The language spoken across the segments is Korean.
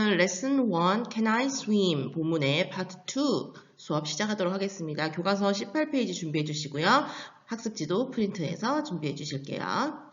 오늘은 레슨 1 Can I Swim 본문의 파트 2 수업 시작하도록 하겠습니다. 교과서 18페이지 준비해 주시고요. 학습지도 프린트해서 준비해 주실게요.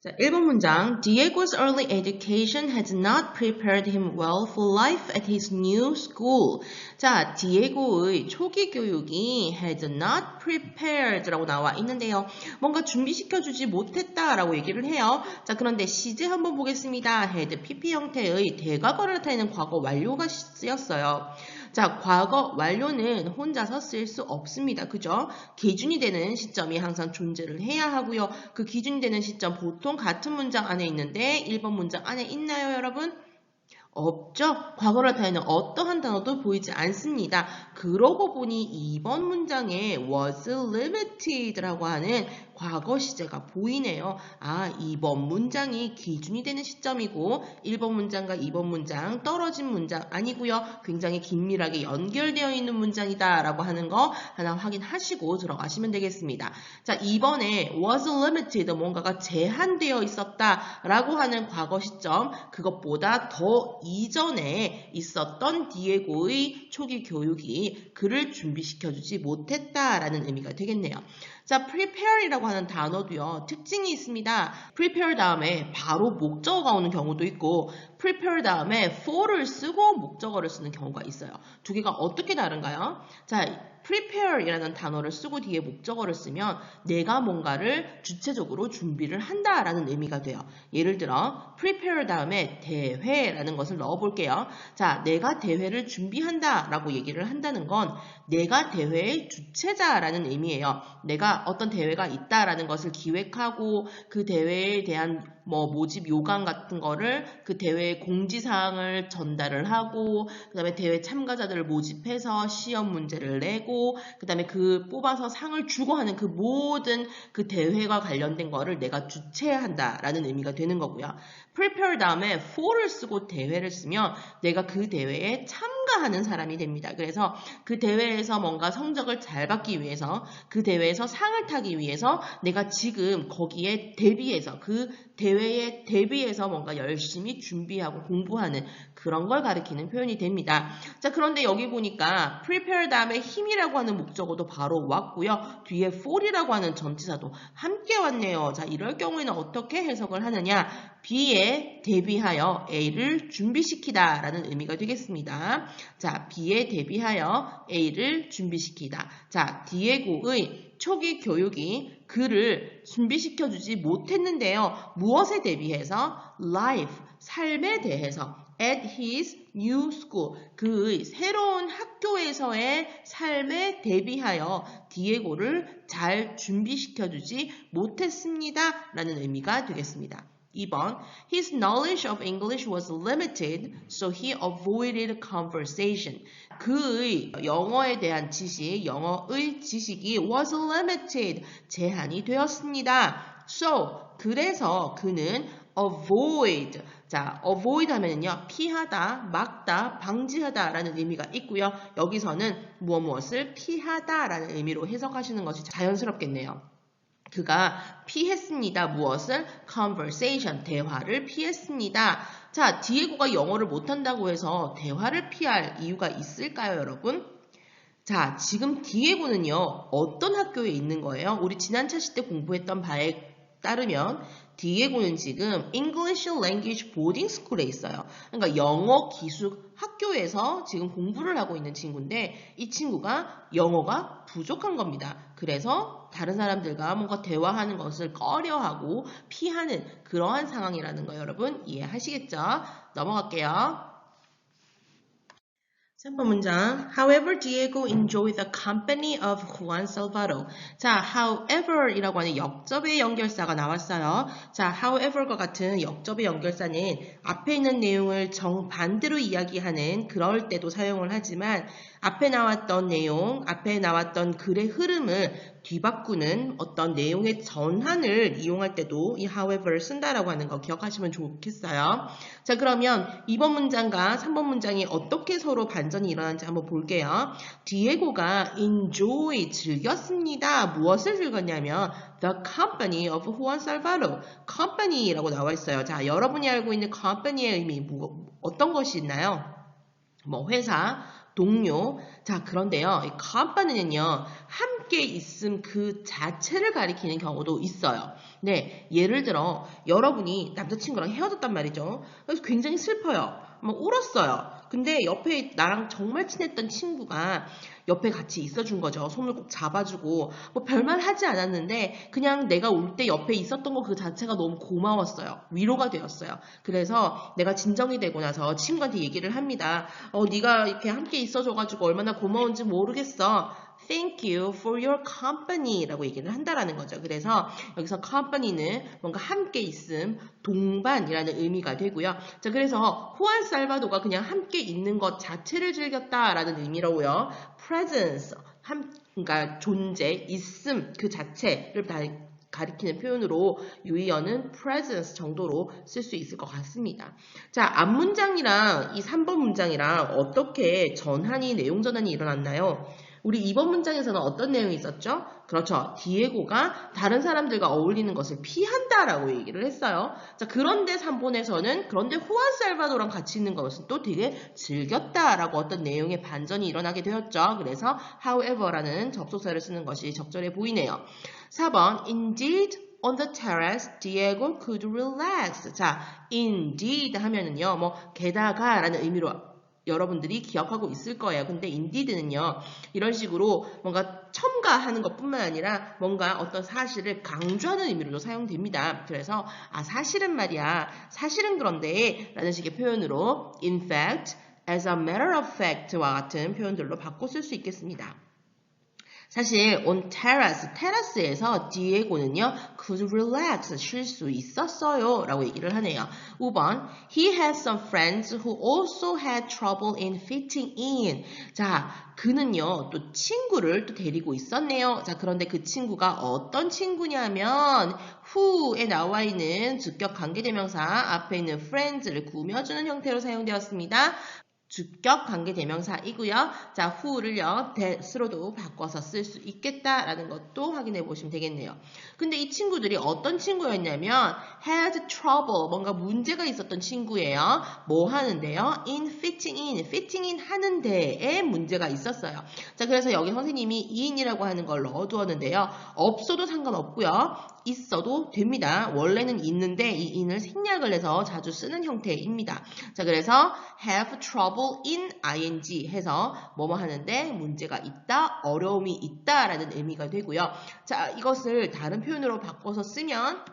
자, 1번 문장 Diego's early education had not prepared him well for life at his new school. 자, 디에고의 초기 교육이 had not prepared 라고 나와 있는데요. 뭔가 준비시켜주지 못했다라고 얘기를 해요. 자, 그런데 시제 한번 보겠습니다. had PP 형태의 대과거를 나타내는 과거 완료가 쓰였어요. 자, 과거 완료는 혼자서 쓸 수 없습니다. 그죠? 기준이 되는 시점이 항상 존재를 해야 하고요. 그 기준이 되는 시점 보통 같은 문장 안에 있는데 1번 문장 안에 있나요, 여러분? 없죠? 과거를 나타내는 어떠한 단어도 보이지 않습니다. 그러고 보니 2번 문장에 was limited라고 하는 과거 시제가 보이네요. 아, 2번 문장이 기준이 되는 시점이고 1번 문장과 2번 문장 떨어진 문장 아니고요. 굉장히 긴밀하게 연결되어 있는 문장이다 라고 하는 거 하나 확인하시고 들어가시면 되겠습니다. 자, 2번에 was limited 뭔가가 제한되어 있었다 라고 하는 과거 시점 그것보다 더 이전에 있었던 디에고의 초기 교육이 그를 준비시켜주지 못했다라는 의미가 되겠네요. 자, prepare이라고 하는 단어도요. 특징이 있습니다. prepare 다음에 바로 목적어가 오는 경우도 있고 prepare 다음에 for를 쓰고 목적어를 쓰는 경우가 있어요. 두 개가 어떻게 다른가요? 자, prepare이라는 단어를 쓰고 뒤에 목적어를 쓰면 내가 뭔가를 주체적으로 준비를 한다라는 의미가 돼요. 예를 들어 prepare 다음에 대회라는 것을 넣어볼게요. 자, 내가 대회를 준비한다라고 얘기를 한다는 건 내가 대회의 주체자라는 의미예요. 내가 어떤 대회가 있다라는 것을 기획하고 그 대회에 대한 모집 요강 같은 거를 그 대회 공지사항을 전달을 하고 그 다음에 대회 참가자들을 모집해서 시험 문제를 내고 그 다음에 그 뽑아서 상을 주고 하는 그 모든 그 대회와 관련된 거를 내가 주최한다라는 의미가 되는 거고요. prepare 다음에 for를 쓰고 대회를 쓰면 내가 그 대회에 참가하는 사람이 됩니다. 그래서 그 대회에서 뭔가 성적을 잘 받기 위해서 그 대회에서 상을 타기 위해서 내가 지금 거기에 대비해서 그 대회에 대비해서 뭔가 열심히 준비하고 공부하는 그런 걸 가리키는 표현이 됩니다. 자, 그런데 여기 보니까 prepare 다음에 힘이라고 하는 목적어도 바로 왔고요. 뒤에 for이라고 하는 전치사도 함께 왔네요. 자, 이럴 경우에는 어떻게 해석을 하느냐? B에 대비하여 A를 준비시키다 라는 의미가 되겠습니다. 자, B에 대비하여 A를 준비시키다. 자, 디에고의 초기 교육이 그를 준비시켜주지 못했는데요. 무엇에 대비해서? Life, 삶에 대해서 at his new school, 그의 새로운 학교에서의 삶에 대비하여 디에고를 잘 준비시켜주지 못했습니다 라는 의미가 되겠습니다. 2번, his knowledge of English was limited, so he avoided conversation. 그의 영어에 대한 지식, 영어의 지식이 was limited, 제한이 되었습니다. So, 그래서 그는 avoid, 자, avoid 하면은요, 피하다, 막다, 방지하다 라는 의미가 있고요. 여기서는 무엇을 피하다 라는 의미로 해석하시는 것이 자연스럽겠네요. 그가 피했습니다. 무엇을? conversation, 대화를 피했습니다. 자, 디에고가 영어를 못한다고 해서 대화를 피할 이유가 있을까요, 여러분? 자, 지금 디에고는요, 어떤 학교에 있는 거예요? 우리 지난 차시 때 공부했던 바에 따르면 디에고는 지금 English Language Boarding School에 있어요. 그러니까 영어 기숙 학교에서 지금 공부를 하고 있는 친구인데 이 친구가 영어가 부족한 겁니다. 그래서 다른 사람들과 뭔가 대화하는 것을 꺼려하고 피하는 그러한 상황이라는 거 여러분 이해하시겠죠? 넘어갈게요. 3번 문장 However, Diego enjoyed the company of Juan Salvador. 자, however 이라고 하는 역접의 연결사가 나왔어요. 자, however과 같은 역접의 연결사는 앞에 있는 내용을 정반대로 이야기하는 그럴 때도 사용을 하지만 앞에 나왔던 내용, 앞에 나왔던 글의 흐름을 뒤바꾸는 어떤 내용의 전환을 이용할 때도 이 however를 쓴다라고 하는 거 기억하시면 좋겠어요. 자, 그러면 2번 문장과 3번 문장이 어떻게 서로 반전이 일어나는지 한번 볼게요. 디에고가 enjoy, 즐겼습니다. 무엇을 즐겼냐면 the company of Juan Salvador, company라고 나와 있어요. 자, 여러분이 알고 있는 company의 의미 어떤 것이 있나요? 뭐 회사, 동료. 자, 그런데요. 이 company는요. 함께 있음 그 자체를 가리키는 경우도 있어요. 네, 예를 들어 여러분이 남자친구랑 헤어졌단 말이죠. 그래서 굉장히 슬퍼요. 막 울었어요. 근데 옆에 나랑 정말 친했던 친구가 옆에 같이 있어준 거죠. 손을 꼭 잡아주고 뭐 별말 하지 않았는데 그냥 내가 울 때 옆에 있었던 거 그 자체가 너무 고마웠어요. 위로가 되었어요. 그래서 내가 진정이 되고 나서 친구한테 얘기를 합니다. 네가 이렇게 함께 있어줘가지고 얼마나 고마운지 모르겠어. Thank you for your company 라고 얘기를 한다라는 거죠. 그래서 여기서 company는 뭔가 함께 있음, 동반이라는 의미가 되고요. 자, 그래서 후안 살바도가 그냥 함께 있는 것 자체를 즐겼다라는 의미로요. presence, 그러니까 존재, 있음 그 자체를 가리키는 표현으로 유의어는 presence 정도로 쓸 수 있을 것 같습니다. 자, 앞문장이랑 이 3번 문장이랑 어떻게 내용 전환이 일어났나요? 우리 2번 문장에서는 어떤 내용이 있었죠? 그렇죠. 디에고가 다른 사람들과 어울리는 것을 피한다라고 얘기를 했어요. 자, 그런데 3번에서는 그런데 후안 살바도랑 같이 있는 것은 또 되게 즐겼다라고 어떤 내용의 반전이 일어나게 되었죠. 그래서 however라는 접속사를 쓰는 것이 적절해 보이네요. 4번 Indeed on the terrace, Diego could relax. 자, indeed 하면은요, 뭐 게다가라는 의미로 여러분들이 기억하고 있을 거예요. 근데 indeed는요, 이런 식으로 뭔가 첨가하는 것뿐만 아니라 뭔가 어떤 사실을 강조하는 의미로도 사용됩니다. 그래서 사실은 말이야, 사실은 그런데 라는 식의 표현으로 in fact, as a matter of fact와 같은 표현들로 바꿔 쓸 수 있겠습니다. 사실 on 테라스에서 디에고는요 could relax, 쉴 수 있었어요 라고 얘기를 하네요. 5번 He had some friends who also had trouble in fitting in. 자, 그는요 또 친구를 또 데리고 있었네요. 자, 그런데 그 친구가 어떤 친구냐면 who에 나와 있는 주격 관계대명사 앞에 있는 friends를 꾸며주는 형태로 사용되었습니다. 주격 관계대명사이고요. 자, who를요, that으로도 바꿔서 쓸 수 있겠다라는 것도 확인해 보시면 되겠네요. 근데 이 친구들이 어떤 친구였냐면 had trouble, 뭔가 문제가 있었던 친구예요. 뭐 하는데요? in fitting in 하는 데에 문제가 있었어요. 자, 그래서 여기 선생님이 in이라고 하는 걸 넣어두었는데요. 없어도 상관없고요. 있어도 됩니다. 원래는 있는데 이 in을 생략을 해서 자주 쓰는 형태입니다. 자, 그래서 have trouble in ing 해서 뭐뭐 하는데 문제가 있다, 어려움이 있다 라는 의미가 되고요. 자, 이것을 다른 표현으로 바꿔서 쓰면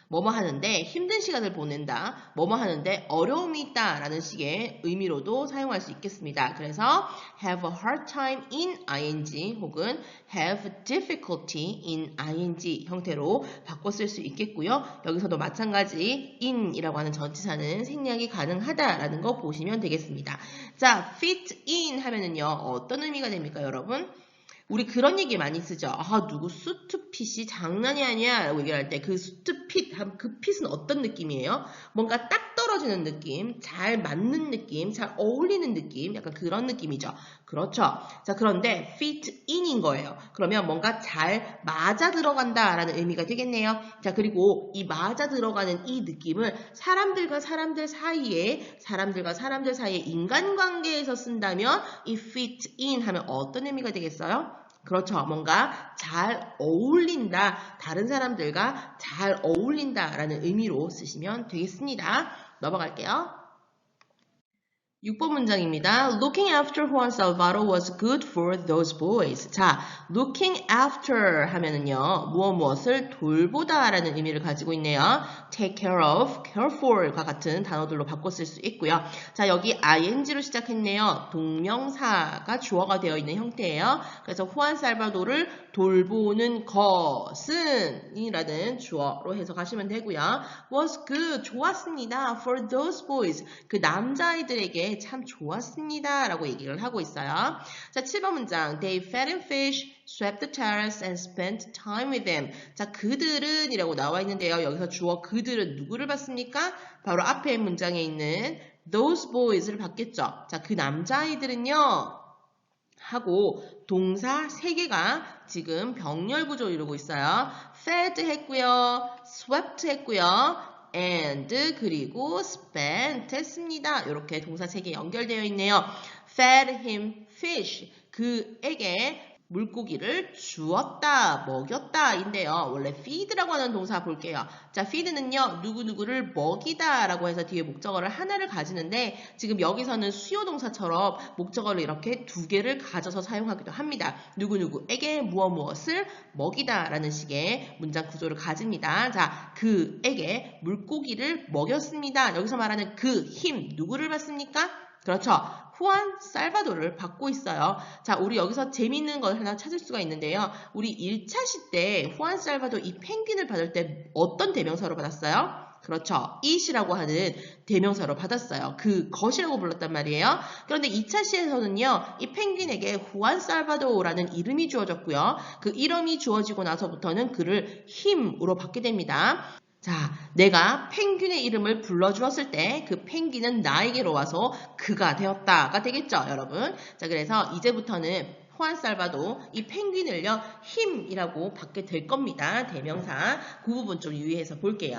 뭐뭐 하는데 힘든 시간을 보낸다, 뭐뭐 하는데 어려움이 있다 라는 식의 의미로도 사용할 수 있겠습니다. 그래서 have a hard time in ing 혹은 have difficulty in ing 형태로 바꿔 쓸 수 있겠고요. 여기서도 마찬가지 in이라고 하는 전치사는 생략이 가능하다라는 거 보시면 되겠습니다. 자, fit in 하면은요 어떤 의미가 됩니까, 여러분? 우리 그런 얘기 많이 쓰죠. 누구 수트핏이 장난이 아니야 라고 얘기할 때 그 수트핏, 그 핏은 어떤 느낌이에요? 뭔가 딱 떨어지는 느낌, 잘 맞는 느낌, 잘 어울리는 느낌, 약간 그런 느낌이죠. 그렇죠. 자, 그런데 fit in인 거예요. 그러면 뭔가 잘 맞아 들어간다 라는 의미가 되겠네요. 자, 그리고 이 맞아 들어가는 이 느낌을 사람들과 사람들 사이에 인간관계에서 쓴다면 이 fit in 하면 어떤 의미가 되겠어요? 그렇죠. 뭔가 잘 어울린다, 다른 사람들과 잘 어울린다라는 의미로 쓰시면 되겠습니다. 넘어갈게요. 6번 문장입니다. Looking after Juan Salvador was good for those boys. 자, looking after 하면은요, 무엇을 돌보다 라는 의미를 가지고 있네요. take care of, care for과 같은 단어들로 바꿔 쓸 수 있고요. 자, 여기 ing로 시작했네요. 동명사가 주어가 되어 있는 형태예요. 그래서 후안 살바도를 돌보는 것은 이라는 주어로 해석하시면 되고요. was good, 좋았습니다. for those boys, 그 남자아이들에게 참 좋았습니다 라고 얘기를 하고 있어요. 자, 7번 문장 They fed and fish, swept the terrace and spent time with them. 자, 그들은 이라고 나와 있는데요. 여기서 주어 그들은 누구를 봤습니까? 바로 앞에 문장에 있는 those boys를 봤겠죠. 자, 그 남자아이들은요 하고 동사 3개가 지금 병렬 구조를 이루고 있어요. fed 했고요. swept 했고요. and 그리고 spent 했습니다. 이렇게 동사 3개 연결되어 있네요. fed him fish. 그에게 물고기를 주었다, 먹였다 인데요. 원래 feed라고 하는 동사 볼게요. 자, feed는요, 누구누구를 먹이다 라고 해서 뒤에 목적어를 하나를 가지는데 지금 여기서는 수요 동사처럼 목적어를 이렇게 2개를 가져서 사용하기도 합니다. 누구누구에게 무엇을 먹이다 라는 식의 문장 구조를 가집니다. 자, 그에게 물고기를 먹였습니다. 여기서 말하는 그 힘, 누구를 받습니까? 그렇죠. 후안 살바도를 받고 있어요. 자, 우리 여기서 재미있는 걸 하나 찾을 수가 있는데요. 우리 1차 시 때 후안 살바도 이 펭귄을 받을 때 어떤 대명사로 받았어요? 그렇죠. it이라고 하는 대명사로 받았어요. 그 것이라고 불렀단 말이에요. 그런데 2차 시에서는요. 이 펭귄에게 후안 살바도라는 이름이 주어졌고요. 그 이름이 주어지고 나서부터는 그를 힘으로 받게 됩니다. 자, 내가 펭귄의 이름을 불러주었을 때 그 펭귄은 나에게로 와서 그가 되었다가 되겠죠, 여러분? 자, 그래서 이제부터는 후안 살바도 이 펭귄을요, 힘이라고 받게 될 겁니다. 대명사. 그 부분 좀 유의해서 볼게요.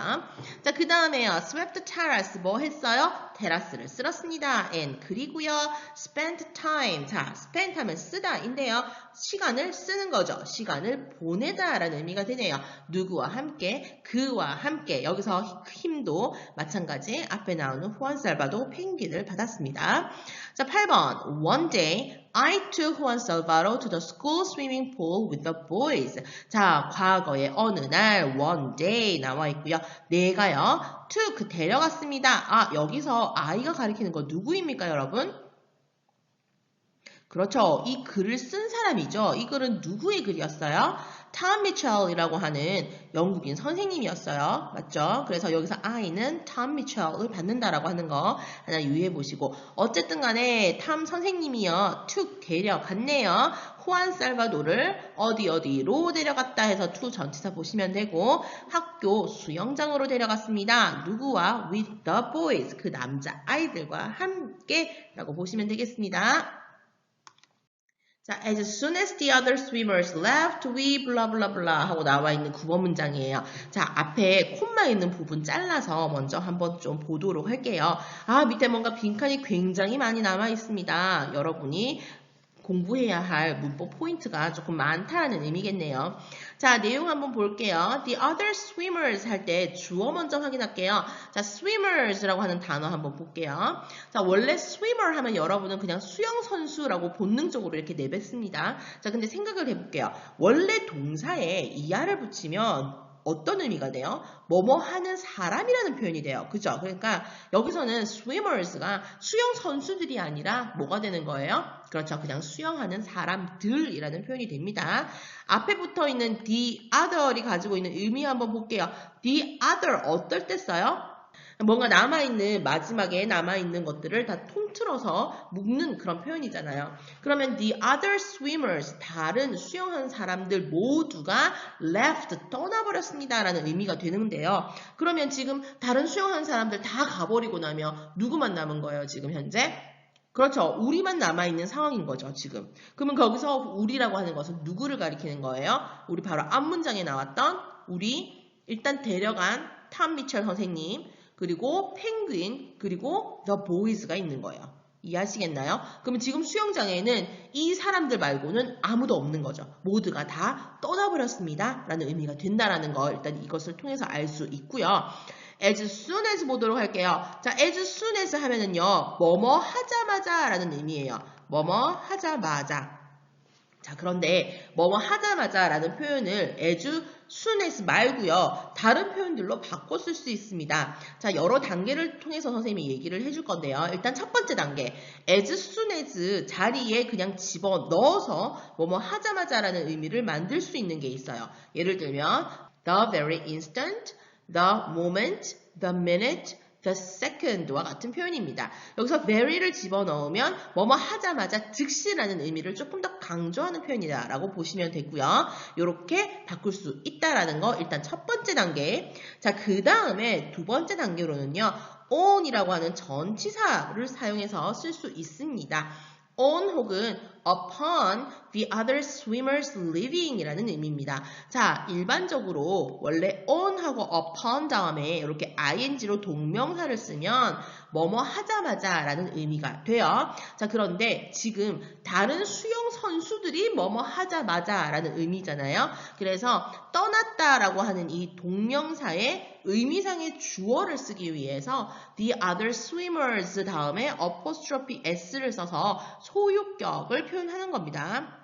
자, 그 다음에요. swept terrace 뭐 했어요? 테라스를 쓸었습니다. and 그리고요, spent time. 자, spent 하면 쓰다인데요. 시간을 쓰는 거죠. 시간을 보내다 라는 의미가 되네요. 누구와 함께, 그와 함께. 여기서 힘도 마찬가지 앞에 나오는 후안 살바도 펭귄을 받았습니다. 자, 8번. One day, I took Juan Salvador to the school swimming pool with the boys. 자, 과거에 어느 날, one day 나와 있고요. 내가요, took 데려갔습니다. 아, 여기서 I가 가리키는 거 누구입니까, 여러분? 그렇죠. 이 글을 쓴 사람이죠. 이 글은 누구의 글이었어요? 톰 미첼이라고 하는 영국인 선생님이었어요. 맞죠? 그래서 여기서 I는 톰 미첼을 받는다라고 하는 거 하나 유의해 보시고 어쨌든 간에 톰 선생님이요. 툭 데려갔네요. 후안 살바도를 어디로 데려갔다 해서 to 전치사 보시면 되고 학교 수영장으로 데려갔습니다. 누구와? with the boys. 그 남자 아이들과 함께 라고 보시면 되겠습니다. 자, as soon as the other swimmers left, we blah blah blah 하고 나와 있는 9번 문장이에요. 자, 앞에 콤마 있는 부분 잘라서 먼저 한번 좀 보도록 할게요. 아, 밑에 뭔가 빈칸이 굉장히 많이 남아 있습니다. 여러분이 공부해야 할 문법 포인트가 조금 많다는 의미겠네요. 자, 내용 한번 볼게요. The other swimmers 할 때 주어 먼저 확인할게요. 자, swimmers라고 하는 단어 한번 볼게요. 자, 원래 swimmer 하면 여러분은 그냥 수영선수라고 본능적으로 이렇게 내뱉습니다. 자, 근데 생각을 해볼게요. 원래 동사에 이하를 붙이면 어떤 의미가 돼요? 뭐뭐 하는 사람이라는 표현이 돼요. 그죠? 그러니까 여기서는 swimmers가 수영 선수들이 아니라 뭐가 되는 거예요? 그렇죠. 그냥 수영하는 사람들이라는 표현이 됩니다. 앞에 붙어 있는 the other이 가지고 있는 의미 한번 볼게요. the other 어떨 때 써요? 뭔가 남아있는, 마지막에 남아있는 것들을 다 통틀어서 묶는 그런 표현이잖아요. 그러면 the other swimmers, 다른 수영하는 사람들 모두가 left, 떠나버렸습니다 라는 의미가 되는데요. 그러면 지금 다른 수영하는 사람들 다 가버리고 나면 누구만 남은 거예요, 지금 현재? 그렇죠. 우리만 남아있는 상황인 거죠, 지금. 그러면 거기서 우리라고 하는 것은 누구를 가리키는 거예요? 우리 바로 앞 문장에 나왔던 우리 일단 데려간 톰 미첼 선생님, 그리고 펭귄, 그리고 the boys가 있는 거예요. 이해하시겠나요? 그러면 지금 수영장에는 이 사람들 말고는 아무도 없는 거죠. 모두가 다 떠나버렸습니다 라는 의미가 된다라는 거 일단 이것을 통해서 알 수 있고요. as soon as 보도록 할게요. 자, as soon as 하면은요, 뭐뭐 하자마자 라는 의미예요. 뭐뭐 하자마자. 자, 그런데 뭐뭐 하자마자 라는 표현을 as soon as 말고요. 다른 표현들로 바꿔 쓸 수 있습니다. 자, 여러 단계를 통해서 선생님이 얘기를 해줄 건데요. 일단 첫 번째 단계, as soon as 자리에 그냥 집어넣어서 뭐뭐 하자마자 라는 의미를 만들 수 있는 게 있어요. 예를 들면 the very instant, the moment, the minute, the second와 같은 표현입니다. 여기서 very를 집어넣으면 뭐뭐 하자마자 즉시라는 의미를 조금 더 강조하는 표현이다 라고 보시면 되고요. 이렇게 바꿀 수 있다라는 거 일단 첫 번째 단계. 자, 그 다음에 두 번째 단계로는요. on이라고 하는 전치사를 사용해서 쓸 수 있습니다. on 혹은 upon the other swimmers leaving 이라는 의미입니다. 자, 일반적으로 원래 on soon하고 upon 다음에 이렇게 ing로 동명사를 쓰면 뭐뭐 하자마자 라는 의미가 돼요. 자, 그런데 지금 다른 수영 선수들이 뭐뭐 하자마자 라는 의미잖아요. 그래서 떠났다 라고 하는 이 동명사의 의미상의 주어를 쓰기 위해서 the other swimmers 다음에 apostrophe s를 써서 소유격을 표현하는 겁니다.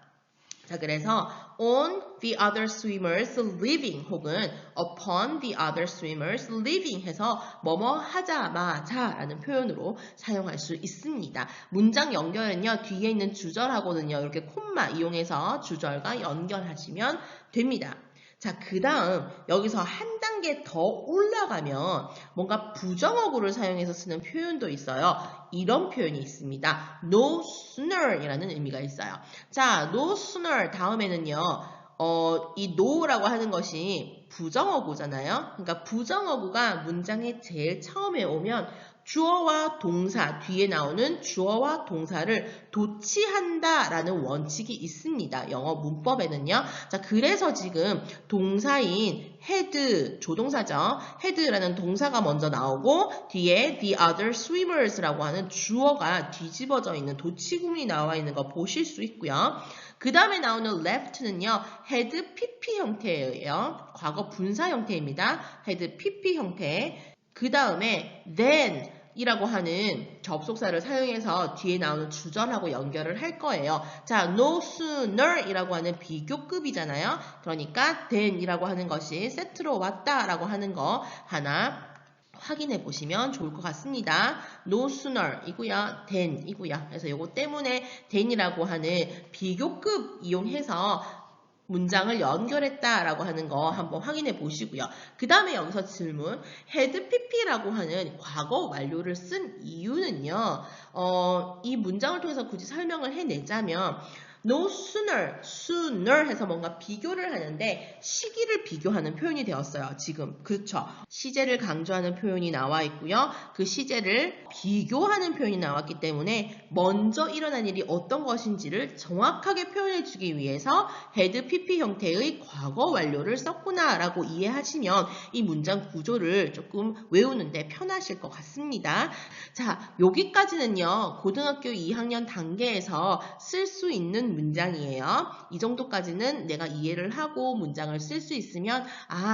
자, 그래서 on the other swimmers leaving 혹은 upon the other swimmers leaving 해서 뭐뭐 하자마자 라는 표현으로 사용할 수 있습니다. 문장 연결은요, 뒤에 있는 주절하고는요, 이렇게 콤마 이용해서 주절과 연결하시면 됩니다. 자, 그 다음 여기서 한 단계 더 올라가면 뭔가 부정어구를 사용해서 쓰는 표현도 있어요. 이런 표현이 있습니다. No sooner 이라는 의미가 있어요. 자, no sooner 다음에는요. 이 no라고 하는 것이 부정어구잖아요. 그러니까 부정어구가 문장의 제일 처음에 오면 주어와 동사, 뒤에 나오는 주어와 동사를 도치한다라는 원칙이 있습니다. 영어 문법에는요. 자, 그래서 지금 동사인 had, 조동사죠. had라는 동사가 먼저 나오고 뒤에 the other swimmers라고 하는 주어가 뒤집어져 있는 도치구문이 나와 있는 거 보실 수 있고요. 그 다음에 나오는 left는요. had PP 형태예요. 과거 분사 형태입니다. had PP 형태. 그 다음에 then 이라고 하는 접속사를 사용해서 뒤에 나오는 주절하고 연결을 할 거예요. 자, no sooner 이라고 하는 비교급이잖아요. 그러니까 then 이라고 하는 것이 세트로 왔다라고 하는 거 하나 확인해 보시면 좋을 것 같습니다. No sooner 이고요. then 이고요. 그래서 요거 때문에 then이라고 하는 비교급 이용해서 문장을 연결했다라고 하는 거 한번 확인해 보시고요. 그 다음에 여기서 질문, had pp라고 하는 과거 완료를 쓴 이유는요. 이 문장을 통해서 굳이 설명을 해내자면 no sooner, sooner 해서 뭔가 비교를 하는데 시기를 비교하는 표현이 되었어요. 지금. 그렇죠. 시제를 강조하는 표현이 나와 있고요. 그 시제를 비교하는 표현이 나왔기 때문에 먼저 일어난 일이 어떤 것인지를 정확하게 표현해 주기 위해서 had pp 형태의 과거 완료를 썼구나 라고 이해하시면 이 문장 구조를 조금 외우는데 편하실 것 같습니다. 자, 여기까지는요. 고등학교 2학년 단계에서 쓸 수 있는 문장이에요. 이 정도까지는 내가 이해를 하고 문장을 쓸 수 있으면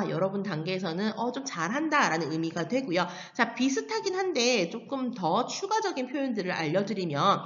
여러분 단계에서는 좀 잘한다 라는 의미가 되고요. 자, 비슷하긴 한데 조금 더 추가적인 표현들을 알려드리면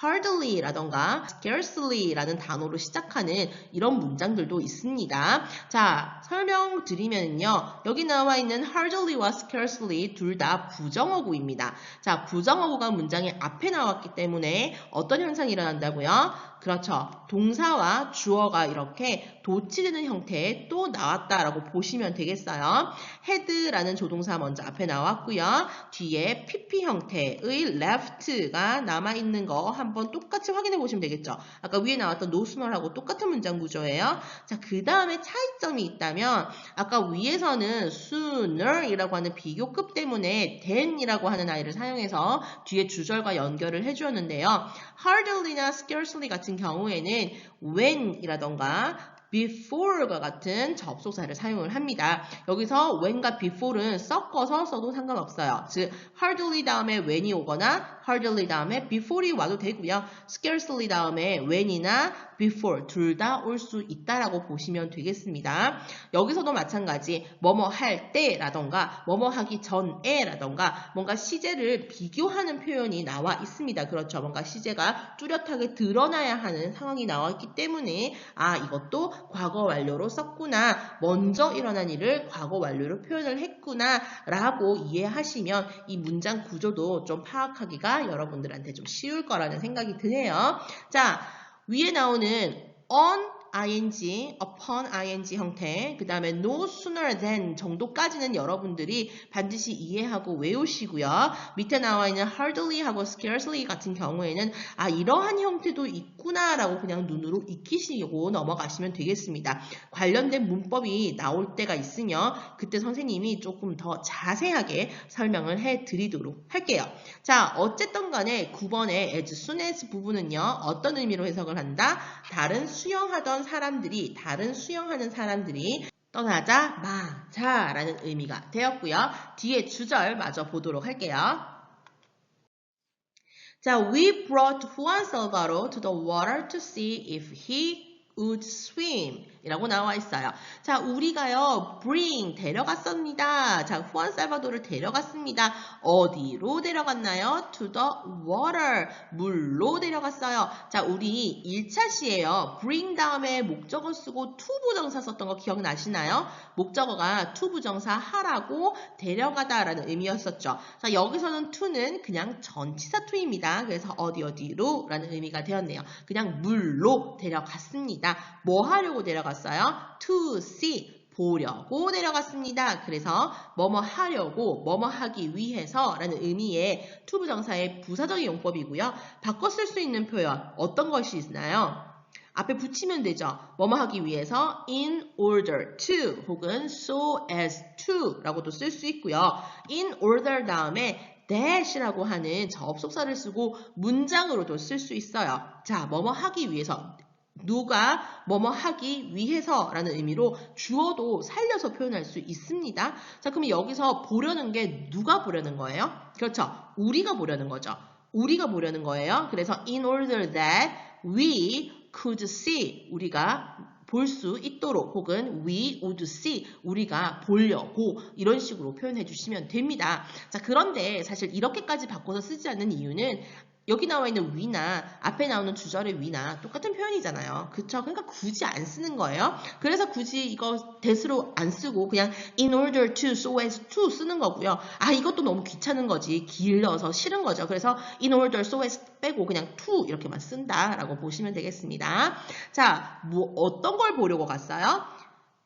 hardly 라던가 scarcely 라는 단어로 시작하는 이런 문장들도 있습니다. 자, 설명드리면요. 여기 나와 있는 hardly와 scarcely 둘 다 부정어구입니다. 자, 부정어구가 문장의 앞에 나왔기 때문에 어떤 현상이 일어난다고요? 그렇죠. 동사와 주어가 이렇게 도치되는 형태에 또 나왔다라고 보시면 되겠어요. had라는 조동사 먼저 앞에 나왔고요. 뒤에 pp 형태의 left가 남아있는 거 한번 똑같이 확인해 보시면 되겠죠. 아까 위에 나왔던 no sooner하고 똑같은 문장 구조예요. 자, 그 다음에 차이점이 있다면 아까 위에서는 sooner이라고 하는 비교급 때문에 then이라고 하는 아이를 사용해서 뒤에 주절과 연결을 해주었는데요. hardly나 scarcely 같은 경우에는 when이라던가 before과 같은 접속사를 사용을 합니다. 여기서 when과 before는 섞어서 써도 상관없어요. 즉, hardly 다음에 when이 오거나 hardly 다음에 before이 와도 되고요. scarcely 다음에 when이나 before 둘 다 올 수 있다라고 보시면 되겠습니다. 여기서도 마찬가지 뭐뭐 할 때라던가 뭐뭐 하기 전에 라던가 뭔가 시제를 비교하는 표현이 나와 있습니다. 그렇죠. 뭔가 시제가 뚜렷하게 드러나야 하는 상황이 나왔기 때문에 이것도 과거 완료로 썼구나. 먼저 일어난 일을 과거 완료로 표현을 했구나 라고 이해하시면 이 문장 구조도 좀 파악하기가 여러분들한테 좀 쉬울 거라는 생각이 드네요. 자, 위에 나오는 on ing, upon ing 형태, 그 다음에 no sooner than 정도까지는 여러분들이 반드시 이해하고 외우시고요. 밑에 나와 있는 hardly 하고 scarcely 같은 경우에는 이러한 형태도 있구나라고 그냥 눈으로 익히시고 넘어가시면 되겠습니다. 관련된 문법이 나올 때가 있으면 그때 선생님이 조금 더 자세하게 설명을 해드리도록 할게요. 자, 어쨌든 간에 9번의 as soon as 부분은요. 어떤 의미로 해석을 한다? 다른 수영하는 사람들이 떠나자 마자 라는 의미가 되었고요. 뒤에 주절 마저 보도록 할게요. 자, we brought Juan Salvador to the water to see if he would swim 이라고 나와 있어요. 자, 우리가요, bring, 데려갔습니다. 자, 후안 살바도를 데려갔습니다. 어디로 데려갔나요? to the water, 물로 데려갔어요. 자, 우리 1차 시에요. bring 다음에 목적어 쓰고 to 부정사 썼던 거 기억나시나요? 목적어가 to 부정사 하라고 데려가다 라는 의미였었죠. 자, 여기서는 to는 그냥 전치사 to입니다. 그래서 어디로 라는 의미가 되었네요. 그냥 물로 데려갔습니다. 뭐 하려고 데려갔어요? to see, 보려고 데려갔습니다. 그래서 뭐뭐 하려고, 뭐뭐 하기 위해서 라는 의미의 to 부정사의 부사적인 용법이고요. 바꿔 쓸 수 있는 표현 어떤 것이 있나요? 앞에 붙이면 되죠. 뭐뭐 하기 위해서 in order to 혹은 so as to 라고도 쓸 수 있고요. in order 다음에 that이라고 하는 접속사를 쓰고 문장으로도 쓸 수 있어요. 자, 뭐뭐 하기 위해서 누가 뭐뭐 하기 위해서 라는 의미로 주어도 살려서 표현할 수 있습니다. 자, 그럼 여기서 보려는 게 누가 보려는 거예요? 그렇죠. 우리가 보려는 거죠. 우리가 보려는 거예요. 그래서 in order that we could see 우리가 볼 수 있도록 혹은 we would see 우리가 보려고 이런 식으로 표현해 주시면 됩니다. 자, 그런데 사실 이렇게까지 바꿔서 쓰지 않는 이유는 여기 나와 있는 we나 앞에 나오는 주절의 we나 똑같은 표현이잖아요. 그쵸? 그러니까 굳이 안 쓰는 거예요. 그래서 굳이 이거 that으로 안 쓰고 그냥 in order to, so as to 쓰는 거고요. 아, 이것도 너무 귀찮은 거지. 길러서 싫은 거죠. 그래서 in order, so as 빼고 그냥 to 이렇게만 쓴다라고 보시면 되겠습니다. 자, 뭐 어떤 걸 보려고 갔어요?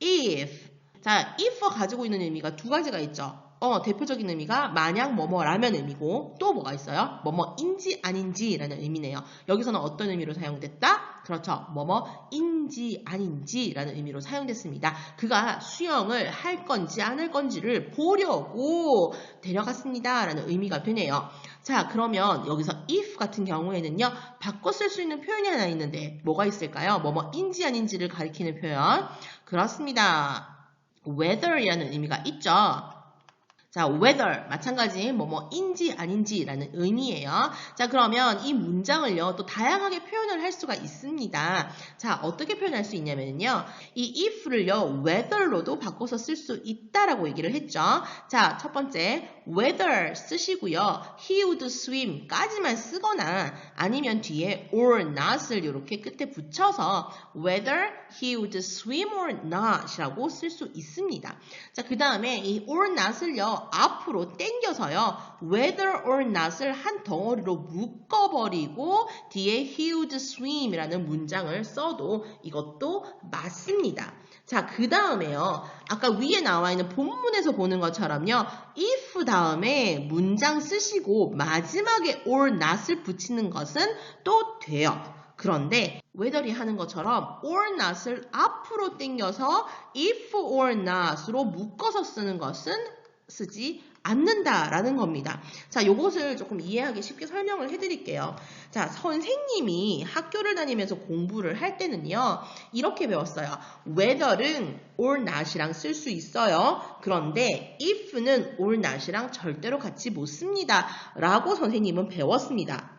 if. 자, if가 가지고 있는 의미가 두 가지가 있죠. 대표적인 의미가 만약 뭐뭐라면 의미고 또 뭐가 있어요? 뭐뭐인지 아닌지라는 의미네요. 여기서는 어떤 의미로 사용됐다? 그렇죠. 뭐뭐인지 아닌지라는 의미로 사용됐습니다. 그가 수영을 할 건지 안 할 건지를 보려고 데려갔습니다. 라는 의미가 되네요. 자, 그러면 여기서 if 같은 경우에는요. 바꿔 쓸 수 있는 표현이 하나 있는데 뭐가 있을까요? 뭐뭐인지 아닌지를 가리키는 표현. 그렇습니다. whether이라는 의미가 있죠. 자, whether 마찬가지 뭐뭐인지 아닌지라는 의미예요. 자, 그러면 이 문장을요 또 다양하게 표현을 할 수가 있습니다. 자, 어떻게 표현할 수 있냐면요, 이 if를요 whether로도 바꿔서 쓸 수 있다라고 얘기를 했죠. 자, 첫 번째 whether 쓰시고요, he would swim까지만 쓰거나 아니면 뒤에 or not을 이렇게 끝에 붙여서 whether he would swim or not이라고 쓸 수 있습니다. 자, 그 다음에 이 or not을요 앞으로 당겨서요 whether or not을 한 덩어리로 묶어버리고 뒤에 he would swim이라는 문장을 써도 이것도 맞습니다. 자, 그 다음에요 아까 위에 나와 있는 본문에서 보는 것처럼요 if 다음에 문장 쓰시고 마지막에 or not을 붙이는 것은 또 돼요. 그런데 whether이 하는 것처럼 or not을 앞으로 당겨서 if or not으로 묶어서 쓰는 것은 쓰지 않는다라는 겁니다. 자, 요것을 조금 이해하기 쉽게 설명을 해드릴게요. 자, 선생님이 학교를 다니면서 공부를 할 때는요, 이렇게 배웠어요. whether는 or not이랑 쓸 수 있어요. 그런데 if는 or not이랑 절대로 같이 못 씁니다. 라고 선생님은 배웠습니다.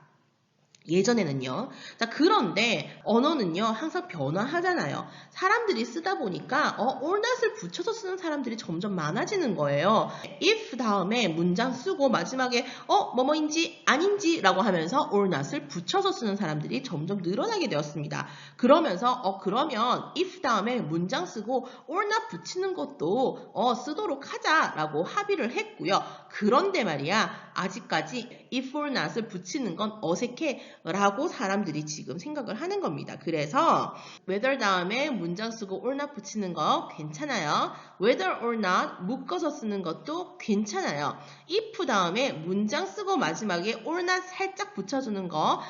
예전에는요. 자, 그런데 언어는요 항상 변화하잖아요. 사람들이 쓰다 보니까 or not을 붙여서 쓰는 사람들이 점점 많아지는 거예요. if 다음에 문장 쓰고 마지막에 뭐뭐인지 아닌지 라고 하면서 or not을 붙여서 쓰는 사람들이 점점 늘어나게 되었습니다. 그러면서 그러면 if 다음에 문장 쓰고 or not 붙이는 것도 쓰도록 하자라고 합의를 했고요. 그런데 말이야 아직까지 if or not을 붙이는 건 어색해 라고 사람들이 지금 생각을 하는 겁니다. 그래서 whether 다음에 문장 쓰고 or not 붙이는 거 괜찮아요. whether or not 묶어서 쓰는 것도 괜찮아요. if 다음에 문장 쓰고 마지막에 or not 살짝 붙여주는 거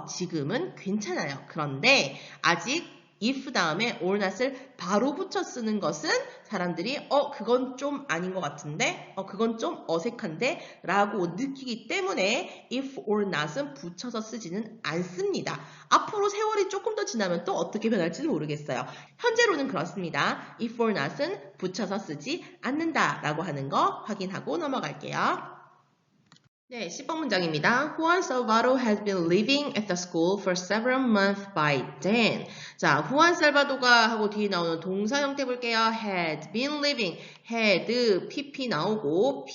지금은 괜찮아요. 그런데 아직 if 다음에 or not을 바로 붙여 쓰는 것은 사람들이 그건 좀 아닌 것 같은데 그건 좀 어색한데 라고 느끼기 때문에 if or not은 붙여서 쓰지는 않습니다. 앞으로 세월이 조금 더 지나면 또 어떻게 변할지는 모르겠어요. 현재로는 그렇습니다. if or not은 붙여서 쓰지 않는다 라고 하는 거 확인하고 넘어갈게요. 네, 10번 문장입니다. Juan Salvador has been living at the school for several months by then. 자, Juan Salvador가 하고 뒤에 나오는 동사 형태 볼게요. had been living, had, pp 나오고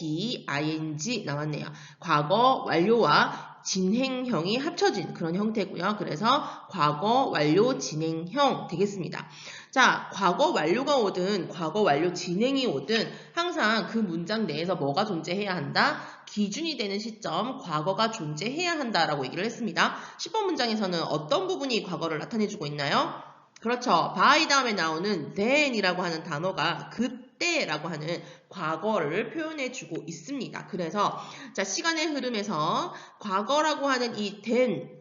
ing 나왔네요. 과거 완료와 진행형이 합쳐진 그런 형태고요. 그래서 과거 완료 진행형 되겠습니다. 자, 과거 완료가 오든 과거 완료 진행이 오든 항상 그 문장 내에서 뭐가 존재해야 한다? 기준이 되는 시점, 과거가 존재해야 한다라고 얘기를 했습니다. 10번 문장에서는 어떤 부분이 과거를 나타내주고 있나요? 그렇죠. by 다음에 나오는 then이라고 하는 단어가 그때라고 하는 과거를 표현해주고 있습니다. 그래서 자, 시간의 흐름에서 과거라고 하는 이 then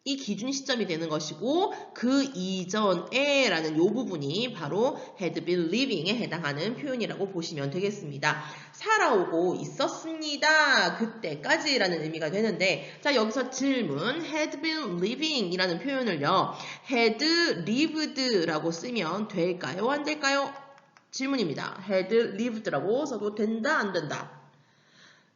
이 기준 시점이 되는 것이고 그 이전에 라는 이 부분이 바로 had been living에 해당하는 표현이라고 보시면 되겠습니다. 살아오고 있었습니다. 그때까지 라는 의미가 되는데 자 여기서 질문 had been living 이라는 표현을요 had lived 라고 쓰면 될까요? 안 될까요? 질문입니다. had lived 라고 써도 된다 안 된다?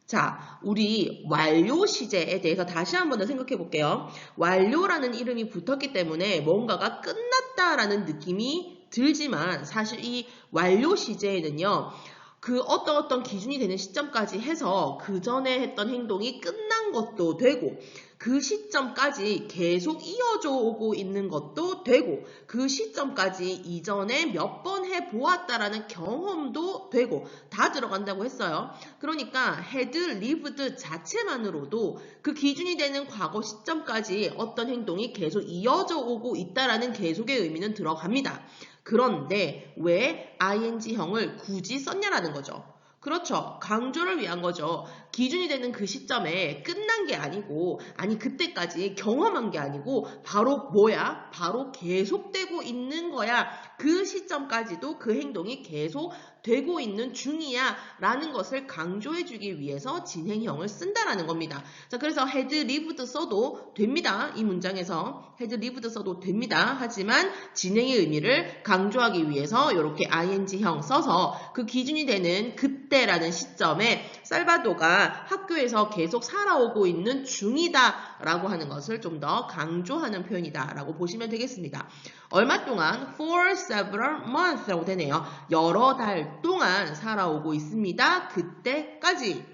자, 우리 완료 시제에 대해서 다시 한 번 더 생각해 볼게요. 완료라는 이름이 붙었기 때문에 뭔가가 끝났다라는 느낌이 들지만 사실 이 완료 시제에는요. 그 어떤 기준이 되는 시점까지 해서 그 전에 했던 행동이 끝난 것도 되고 그 시점까지 계속 이어져 오고 있는 것도 되고 그 시점까지 이전에 몇 번 해보았다라는 경험도 되고 다 들어간다고 했어요. 그러니까 had lived 자체만으로도 그 기준이 되는 과거 시점까지 어떤 행동이 계속 이어져 오고 있다라는 계속의 의미는 들어갑니다. 그런데 왜 ing형을 굳이 썼냐라는 거죠. 그렇죠. 강조를 위한 거죠. 기준이 되는 그 시점에 끝난 게 아니고 아니 그때까지 경험한 게 아니고 바로 뭐야? 바로 계속되고 있는 거야. 그 시점까지도 그 행동이 계속 되고 있는 중이야 라는 것을 강조해 주기 위해서 진행형을 쓴다라는 겁니다. 자, 그래서 had lived 써도 됩니다. 이 문장에서 had lived 써도 됩니다. 하지만 진행의 의미를 강조하기 위해서 이렇게 ing형 써서 그 기준이 되는 그때라는 시점에 살바도가 학교에서 계속 살아오고 있는 중이다 라고 하는 것을 좀 더 강조하는 표현이다 라고 보시면 되겠습니다. 얼마 동안 for several months 라고 되네요. 여러 달 동안 살아오고 있습니다. 그때까지.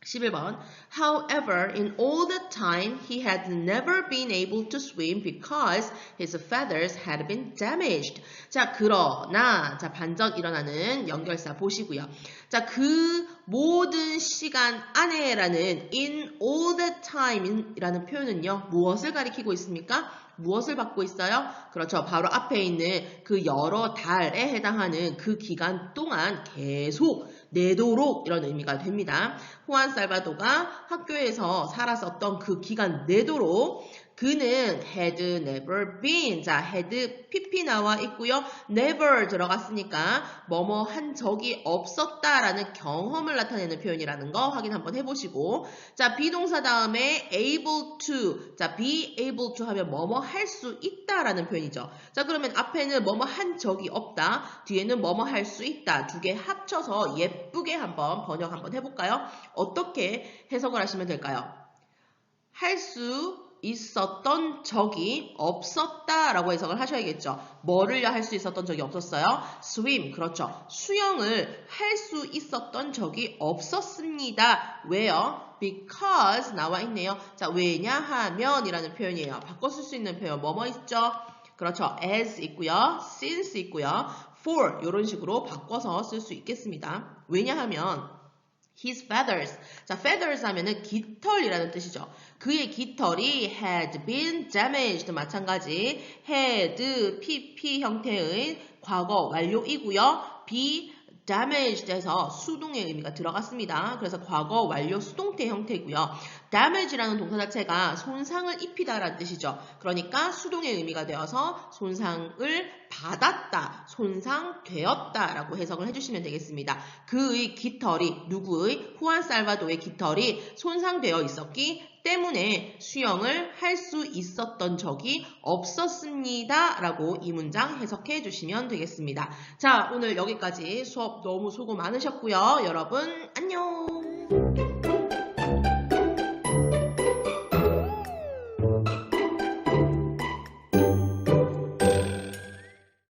11번 However, in all that time, he had never been able to swim because his feathers had been damaged. 자, 그러나 자 반전 일어나는 연결사 보시고요. 자, 그 모든 시간 안에라는 in all that time이라는 표현은요. 무엇을 가리키고 있습니까? 무엇을 받고 있어요? 그렇죠. 바로 앞에 있는 그 여러 달에 해당하는 그 기간 동안 계속 내도록 이런 의미가 됩니다. 후안 살바도가 학교에서 살았었던 그 기간 내도록 그는 had never been. 자, had pp 나와 있고요. never 들어갔으니까 뭐뭐 한 적이 없었다라는 경험을 나타내는 표현이라는 거 확인 한번 해보시고 자, 비동사 다음에 able to. 자, be able to 하면 뭐뭐 할 수 있다라는 표현이죠. 자, 그러면 앞에는 뭐뭐 한 적이 없다. 뒤에는 뭐뭐 할 수 있다. 두 개 합쳐서 예쁘게 한번 번역 한번 해볼까요? 어떻게 해석을 하시면 될까요? 할 수 있었던 적이 없었다라고 해석을 하셔야겠죠. 뭐를요 할 수 있었던 적이 없었어요? swim, 그렇죠. 수영을 할 수 있었던 적이 없었습니다. 왜요? because 나와 있네요. 자, 왜냐하면 이라는 표현이에요. 바꿔 쓸 수 있는 표현 뭐뭐 있죠? 그렇죠. as 있고요. since 있고요. for 이런 식으로 바꿔서 쓸 수 있겠습니다. 왜냐하면 his feathers. 자, feathers 하면은 깃털이라는 뜻이죠. 그의 깃털이 had been damaged. 마찬가지. had, pp 형태의 과거 완료이고요. be damaged에서 수동의 의미가 들어갔습니다. 그래서 과거 완료 수동태 형태고요. damage라는 동사 자체가 손상을 입히다라는 뜻이죠. 그러니까 수동의 의미가 되어서 손상을 받았다, 손상되었다라고 해석을 해주시면 되겠습니다. 그의 깃털이, 누구의? 후안 살바도의 깃털이 손상되어 있었기 때문에 수영을 할 수 있었던 적이 없었습니다. 라고 이 문장 해석해 주시면 되겠습니다. 자, 오늘 여기까지 수업 너무 수고 많으셨고요. 여러분 안녕!